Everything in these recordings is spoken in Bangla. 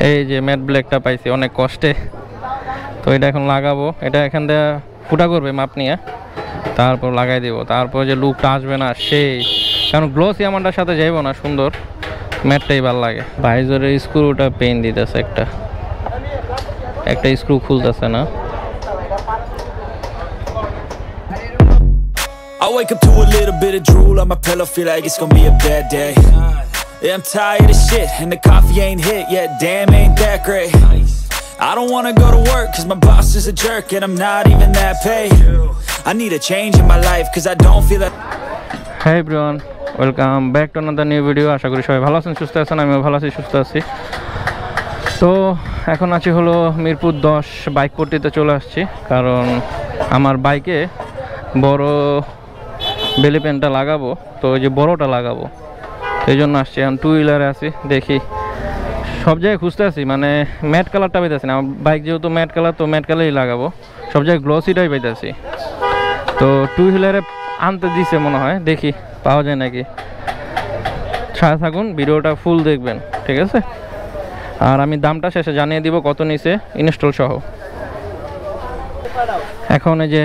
এই যে ম্যাট ব্ল্যাকটা পাইছি অনেক কষ্টে। তো এটা এখন লাগাবো, এটা এখান থেকে ফুটা করবে মাপ নিয়ে, তারপর লাগাই দিব। তারপর যে লুকটা আসবে না সেই, কারণ গ্লোসি আমারটার সাথে যাইব না, সুন্দর ম্যাটটাই ভালো লাগে। ভাইজরের স্ক্রুটা পেন দিতেছে, একটা স্ক্রু খুলতেছে না। I wake up to a little bit of drool on my pillow, feel like it's gonna be a bad day. Yeah, I'm tired of shit and the coffee ain't hit yet, damn ain't that great. I don't wanna go to work cause my boss is a jerk and I'm not even that paid. I need a change in my life cause I don't feel that. Hey everyone, welcome back to another new video. আশা করি সবাই ভালো আছেন, সুস্থ আছেন। আমিও ভালো আছি, সুস্থ আছি। তো এখন আছি হলো মিরপুর 10 বাইক পট্টিতে চলে আসছি, কারণ আমার বাইকে বড় বেলি পেনটা লাগাবো। তো ওই যে বড়টা লাগাবো, সেই জন্য আসছি। এখন টু হুইলারে আছি, দেখি সব জায়গায় খুঁজতে আছি, মানে ম্যাট কালারটা পাইতেছি না। আমার বাইক যেহেতু ম্যাট কালার, তো ম্যাট কালারই লাগাবো। সব জায়গায় গ্লসিটাই পাইতেছি। তো টু হুইলারে আনতে দিছে মনে হয়, দেখি পাওয়া যায় নাকি। সাথে থাকুন, ভিডিওটা ফুল দেখবেন, ঠিক আছে? আর আমি দামটা শেষে জানিয়ে দিব কত নিচে ইনস্টল সহ। এখন এই যে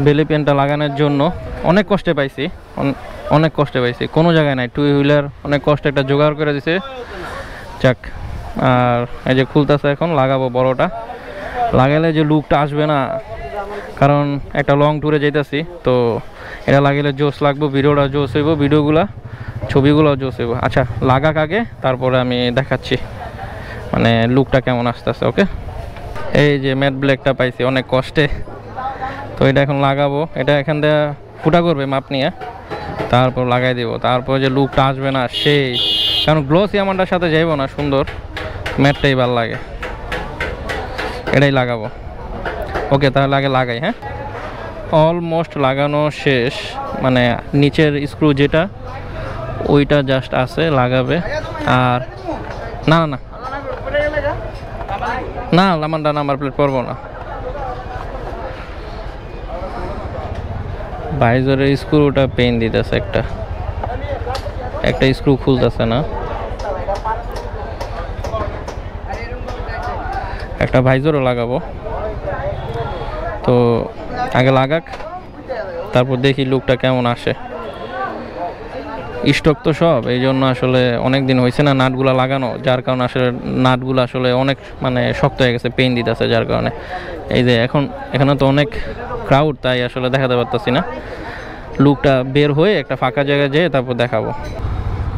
বেলি পেনটা লাগানোর জন্য অনেক কষ্টে পাইছি, কোনো জায়গায় নাই। টু হুইলার অনেক কষ্টে একটা জোগাড় করে দিছে, যাক। আর এই যে খুলতেছে, এখন লাগাবো বড়টা। লাগালে যে লুকটা আসবে না, কারণ একটা লং ট্যুরে যাইতেছি, তো এটা লাগালে জোস লাগবে, ভিডিওটা জোস হইব, ছবিগুলো জোস হইব। আচ্ছা লাগাক আগে, তারপরে আমি দেখাচ্ছি মানে লুকটা কেমন আসতেছে। ওকে, এই যে ম্যাট ব্ল্যাকটা পাইছি অনেক কষ্টে। তো এটা এখন লাগাবো, এটা এখান থেকে ফুটা করবে মাপ নিয়ে, তারপর লাগাই দিব। তারপর যে লুকটা আসবে না সেই, কারণ গ্লোসি আমারটার সাথে যাইব না, সুন্দর ম্যাটটাই ভালো লাগে, এটাই লাগাবো। ওকে, তাহলে আগে লাগাই। হ্যাঁ, অলমোস্ট লাগানো শেষ, মানে নিচের স্ক্রু যেটা ওইটা জাস্ট আছে, লাগাবে। আর না না না আমারটা নাম্বার প্লেট পরবো না। ভাইজরের স্ক্রুটা পেন দিতেছে, একটা স্ক্রু খুলতেছে না। একটা ভাইজরও লাগাবো, তো আগে লাগাক, তারপর দেখি লুকটা কেমন আসে। স্টক তো সব, এই জন্য আসলে অনেক দিন হয়েছে না নাটগুলো লাগানো, যার কারণে আসলে নাটগুলো আসলে অনেক মানে শক্ত হয়ে গেছে, পেন দিতেছে, যার কারণে এই যে এখানে তো অনেক ক্রাউড, তাই আসলে দেখাতে পারতেছি না। লুকটা বের হয়ে একটা ফাঁকা জায়গায় যেয়ে তারপর দেখাবো।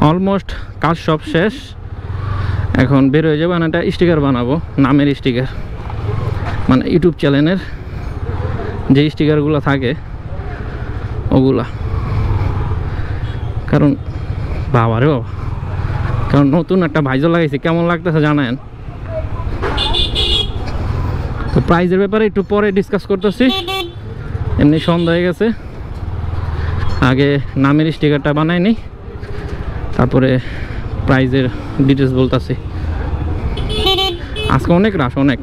অলমোস্ট কাজ সব শেষ, এখন বের হয়ে যাবো। একটা স্টিকার বানাবো, নামের স্টিকার, মানে ইউটিউব চ্যানেলের যে স্টিকারগুলো থাকে ওগুলা। কারণ বাবারে বাবা, কারণ নতুন একটা ভাইজর লাগাইছি, কেমন লাগতেছে জানেন? তো প্রাইজের ব্যাপারে একটু পরে ডিসকাস করতেছি, এমনি সন্ধ্যা হয়ে গেছে। আগে নামের স্টিকারটা বানাই নি, তারপরে প্রাইজের ডিটেলস বলতেছি। আজকে অনেক রাশ, অনেক।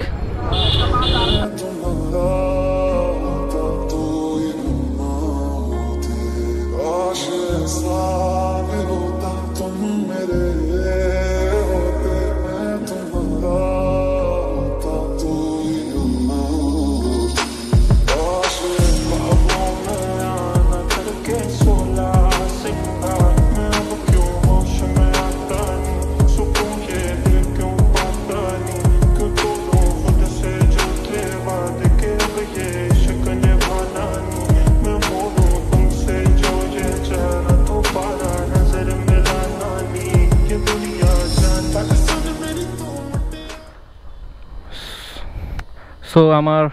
সো আমার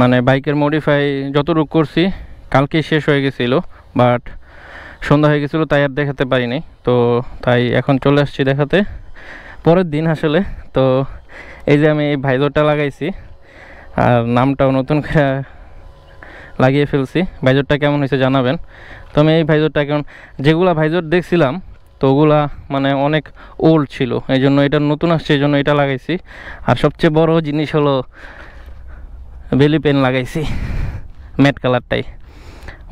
মানে বাইকের মডিফাই যতটুকু করছি কালকে শেষ হয়ে গেছিলো, বাট সন্ধ্যা হয়ে গেছিলো, তাই আর দেখাতে পারিনি। তো তাই এখন চলে আসছি দেখাতে পরের দিন আসলে। তো এই যে আমি এই ভাইজরটা লাগাইছি, আর নামটাও নতুন করে লাগিয়ে ফেলছি। ভাইজরটা কেমন হয়েছে জানাবেন। তো আমি এই ভাইজরটা কেমন, যেগুলা ভাইজর দেখছিলাম তো ওগুলা মানে অনেক ওল্ড ছিল, এই জন্য এটা নতুন আসছে, এই জন্য এটা লাগাইছি। আর সবচেয়ে বড় জিনিস হলো বেলি পেন লাগাইছি, ম্যাট কালারটাই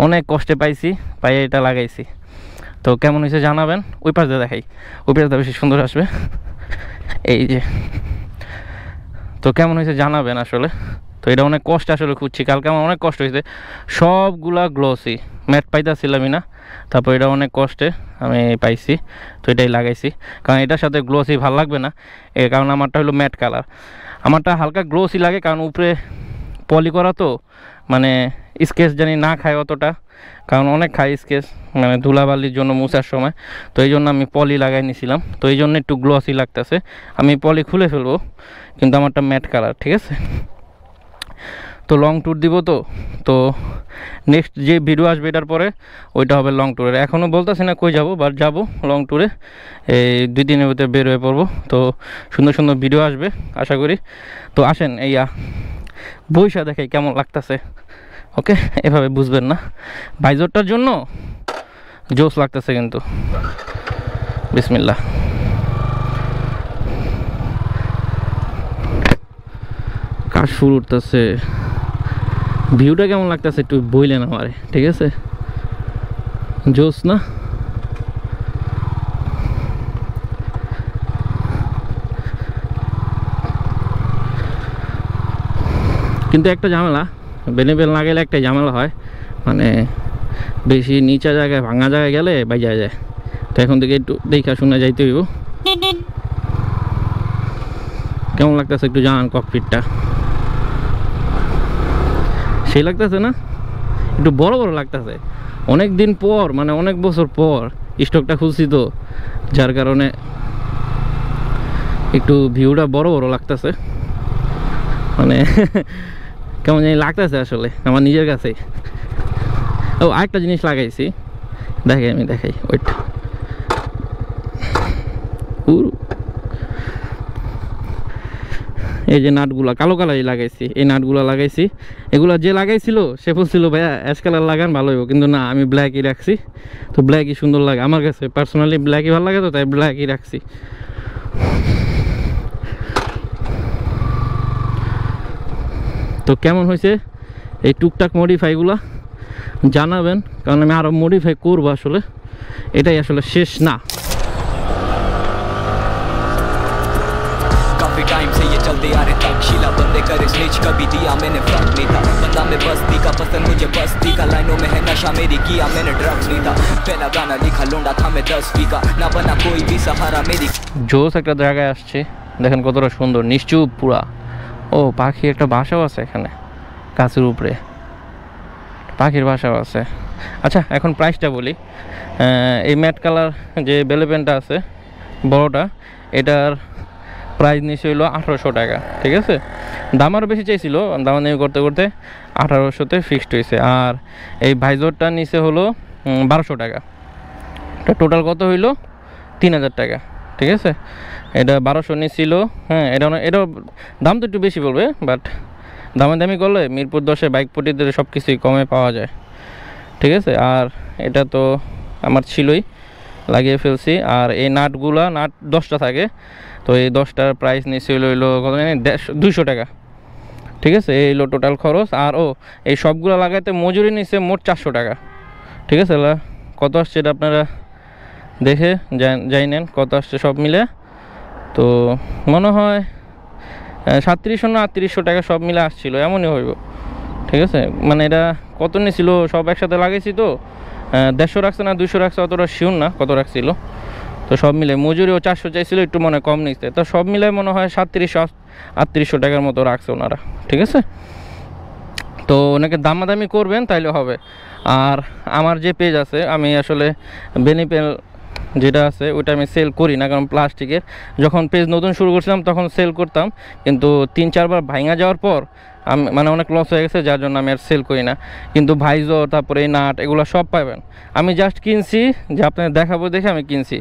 অনেক কষ্টে পাইছি, পাই এটা লাগাইছি। তো কেমন হয়েছে জানাবেন। ওই পাশে দেখাই, ওই পাশে বেশি সুন্দর আসবে। এই যে, তো কেমন হয়েছে জানাবেন আসলে। তো এটা অনেক কষ্ট আসলে খুঁজছি, কালকে আমার অনেক কষ্ট হয়েছে, সবগুলা গ্লসি, ম্যাট পাইতাছিলামই না, তারপর এটা অনেক কষ্টে আমি পাইছি, তো এটাই লাগাইছি, কারণ এটার সাথে গ্লসি ভালো লাগবে না, এর কারণ আমারটা হলো ম্যাট কালার, আমারটা হালকা গ্লসি লাগে, কারণ উপরে পলি করা তো, মানে স্কেচ জানি না খায় অতটা, কারণ অনেক খায় স্কেচ, মানে ধুলাবালির জন্য মুছার সময়, তো এই জন্য আমি পলি লাগাই নিয়েছিলাম, তো এই জন্য একটু গ্লসি লাগতেছে, আমি পলি খুলে ফেলবো, কিন্তু আমারটা ম্যাট কালার, ঠিক আছে। তো লং ট্যুর দিব, তো নেক্সট যে ভিডিও আসবে এটার পরে ওইটা হবে লং ট্যুরের, এখনও বলতেছি না কই যাব, বাট যাব লং ট্যুরে, এই 2 দিনের ভিতরে বের হয়ে পড়বো, তো সুন্দর সুন্দর ভিডিও আসবে আশা করি। তো আসেন এই বইসা দেখাই কেমন লাগতেছে, ওকে, এভাবে বুঝবেন না, ভাইজরটার জন্য জোস লাগতেছে কিন্তু। বিসমিল্লাহ। কাজ শুরু উঠতেছে, ভিউটা কেমন লাগতেছে একটু বইলেন আমারে, ঠিক আছে, জোস না? কিন্তু একটা ঝামেলা, বেনিবেল না গেলে একটা ঝামেলা হয়, মানে বেশি নিচা জায়গায় ভাঙা জায়গায় গেলে বাইজা যায়, তো এখন থেকে একটু দেখা শুনে যাইতে হইব। কেমন লাগতেছে একটু জানান, ককপিটটা সেই লাগতেছে না? একটু বড় বড় লাগতেছে, অনেক দিন পর, মানে অনেক বছর পর স্টকটা খুলছি, তো যার কারণে একটু ভিউটা বড় বড় লাগতেছে, মানে কেমন জানি লাগতেছে আসলে আমার নিজের কাছে। ও আরেকটা জিনিস লাগাইছি, আমি দেখাই, ওইটা এই যে নাটগুলা কালো কালারই লাগাইছি, এই নাটগুলা লাগাইছি, এগুলা যে লাগাইছিল সে বলছিল ভাইয়া অ্যাশ কালার লাগান ভালো হইব, কিন্তু না, আমি ব্ল্যাকই রাখছি, তো ব্ল্যাকই সুন্দর লাগে আমার কাছে, পার্সোনালি ব্ল্যাকই ভালো লাগে, তো তাই ব্ল্যাকই রাখছি। তো কেমন হয়েছে এই টুকটাক মডিফাইগুলা জানাবেন, কারণ আমি আরও মডিফাই করবো, আসলে এটাই আসলে শেষ না। काफी टाइम से ये चलते आ रहे तक्षशिला बंदे करे स्निच, कभी दिया मैंने फर्क नहीं था, बंदा में बस्ती का पसंद मुझे बस्ती का, लाइनों में है नशा मेरी किया मैंने ड्रग्स नहीं था, पहला गाना लिखा लोंडा था मैं 10 का, ना बना कोई भी सहारा मेरी। জোস একটা জায়গায় আসছে, দেখেন কতটা সুন্দর, নিশ্চুপ পুরা, ও পাখি একটা বাসাও আছে এখানে গাছের উপরে, পাখির বাসাও আছে। আচ্ছা এখন প্রাইসটা বলি, এই ম্যাট কালার যে বেলে পেনটা আছে বড়টা, এটার প্রাইস নিচে হইলো 1800 টাকা, ঠিক আছে, দাম আরও বেশি চাইছিল, দামাদামি করতে করতে 1800-তে ফিক্সড হয়েছে, আর এই ভাইজরটা নিচে হলো 1200 টাকা, এটা টোটাল কত হইলো 3000 টাকা, ঠিক আছে, এটা 1200 নিছিল, হ্যাঁ, এটা দাম তো একটু বেশি বলবে, বাট দামি করলে মিরপুর 10-এ বাইক পটিদের সব কিছুই কমে পাওয়া যায়, ঠিক আছে। আর এটা তো আমার ছিলই, লাগিয়ে ফেলছি, আর এই নাট 10টা থাকে, তো এই 10টার প্রাইস নিচ্ছিল হইলো কত জানি 200 টাকা, ঠিক আছে, এই হলো টোটাল খরচ। আর এই সবগুলো লাগাইতে মজুরি নিচ্ছে মোট 400 টাকা, ঠিক আছে, কত আসছে এটা আপনারা দেখে যাই নেন কত আসছে সব মিলে, তো মনে হয় 3700 না 3800 টাকা সব মিলে আসছিল, এমনই হইব, ঠিক আছে। মানে এটা কত নিয়েছিল সব একসাথে লাগাইছি, তো 150 রাখছে না 200 রাখছে অতটা শিওর না কত রাখছিল, তো সব মিলে মজুরিও 400 চাইছিল, একটু মনে কম নিচ্ছে, তো সব মিলে মনে হয় 3700-3800 টাকার মতো রাখছে ওনারা, ঠিক আছে। তো ওনাকে দামাদামি করবেন তাইলে হবে। আর আমার যে পেজ আছে, আমি আসলে বেনিপেল যেটা আছে ওইটা আমি সেল করি না, কারণ প্লাস্টিকের, যখন পেজ নতুন শুরু করছিলাম তখন সেল করতাম, কিন্তু 3-4 বার ভাঙা যাওয়ার পর আমি মানে অনেক লস হয়ে গেছে, যার জন্য আমি আর সেল করি না। কিন্তু ভাইজর, তারপরে এই নাট, এগুলো সব পাবেন, আমি জাস্ট কিনছি যে আপনাদের দেখাবো দেখে আমি কিনছি,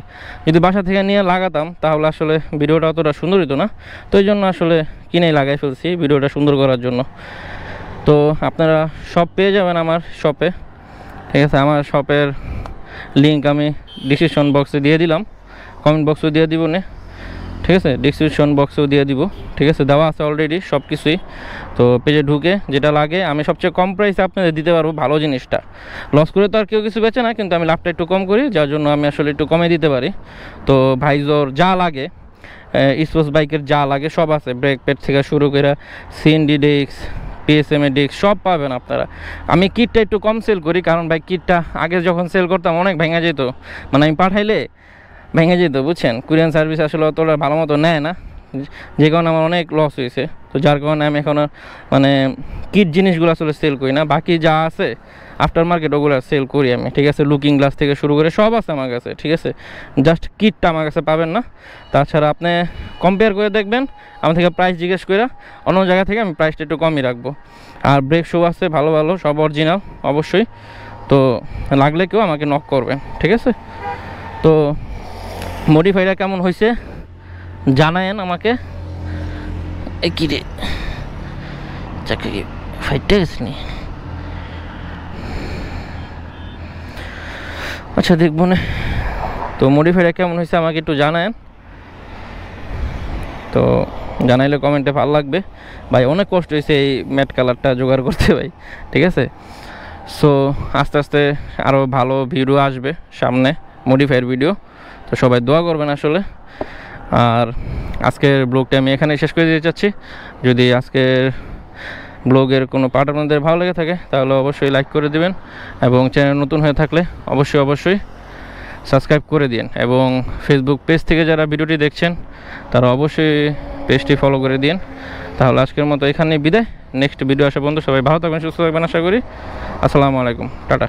যদি বাসা থেকে নিয়ে লাগাতাম তাহলে আসলে ভিডিওটা অতটা সুন্দর হতো না, তো এই জন্য আসলে কিনেই লাগাই ফেলছি ভিডিওটা সুন্দর করার জন্য। তো আপনারা সব পেয়ে যাবেন আমার শপে, ঠিক আছে। আমার শপের লিঙ্ক আমি ডিসক্রিপশন বক্সে দিয়ে দিলাম, কমেন্ট বক্সেও দিয়ে দিব না, ঠিক আছে, ডিসক্রিপশন বক্সেও দিয়ে দিব, ঠিক আছে, দেওয়া আছে অলরেডি সব কিছুই। তো পেজে ঢুকে যেটা লাগে আমি সবচেয়ে কম প্রাইসে আপনাদের দিতে পারবো, ভালো জিনিসটা। লস করে তো আর কেউ কিছু বেচে না, কিন্তু আমি লাভটা একটু কম করি, যার জন্য আমি আসলে একটু কমে দিতে পারি। তো ভাইজর যা লাগে স্পোর্টস বাইকের যা লাগে সব আছে, ব্রেক প্যাড থেকে শুরু করে সিএনডি ডিস্ক, পিএসএমএ ডিস্ক সব পাবেন আপনারা। আমি কিটটা একটু কম সেল করি, কারণ ভাই কিটটা আগে যখন সেল করতাম অনেক ভেঙে যেত, মানে আমি পাঠাইলে ভেঙে যেত, বুঝছেন। কুরিয়ান সার্ভিস আসলে অতটা ভালো মতো নেয় না, যে কারণে আমার অনেক লস হয়েছে। তো যার কারণে আমি এখন মানে কিট জিনিসগুলো আসলে সেল করি না, বাকি যা আছে আফটার মার্কেট ওগুলো সেল করি আমি, ঠিক আছে। লুকিং গ্লাস থেকে শুরু করে সব আছে আমার কাছে, ঠিক আছে। জাস্ট কিটটা আমার কাছে পাবেন না। তাছাড়া আপনি কম্পেয়ার করে দেখবেন আমার থেকে, প্রাইস জিজ্ঞেস করে অন্য জায়গা থেকে আমি প্রাইসটা একটু কমই রাখবো। আর ব্রেক শু আছে ভালো ভালো, সব অরিজিনাল অবশ্যই। তো লাগলে কেউ আমাকে নক করবেন, ঠিক আছে। তো মডিফাইটা কেমন হয়েছে জানায়েন আমাকে। এই কি রে চাকরি ফাইটটা গেছে নি? আচ্ছা দেখবো না। তো মডিফাইটা কেমন হয়েছে আমাকে একটু জানায়েন, তো জানাইলে কমেন্টে ভালো লাগবে। ভাই অনেক কষ্ট হয়েছে এই ম্যাট কালারটা জোগাড় করতে ভাই, ঠিক আছে। সো আস্তে আস্তে আরও ভালো ভিডিও আসবে সামনে, মডিফাইয়ের ভিডিও। তো সবাই দোয়া করবেন আসলে। আর আজকের ব্লগটা আমি এখানে শেষ করে দিতে চাচ্ছি। যদি আজকের ব্লগের কোনো পার্ট আপনাদের ভালো লেগে থাকে তাহলে অবশ্যই লাইক করে দিবেন, এবং চ্যানেল নতুন হয়ে থাকলে অবশ্যই সাবস্ক্রাইব করে দিন। এবং ফেসবুক পেজ থেকে যারা ভিডিওটি দেখছেন তারা অবশ্যই পেজটি ফলো করে দিন। তাহলে আজকের মতো এখানেই বিদায়। নেক্সট ভিডিও আসা পর্যন্ত সবাই ভালো থাকবেন, সুস্থ থাকবেন আশা করি। আসসালামু আলাইকুম, টাটা।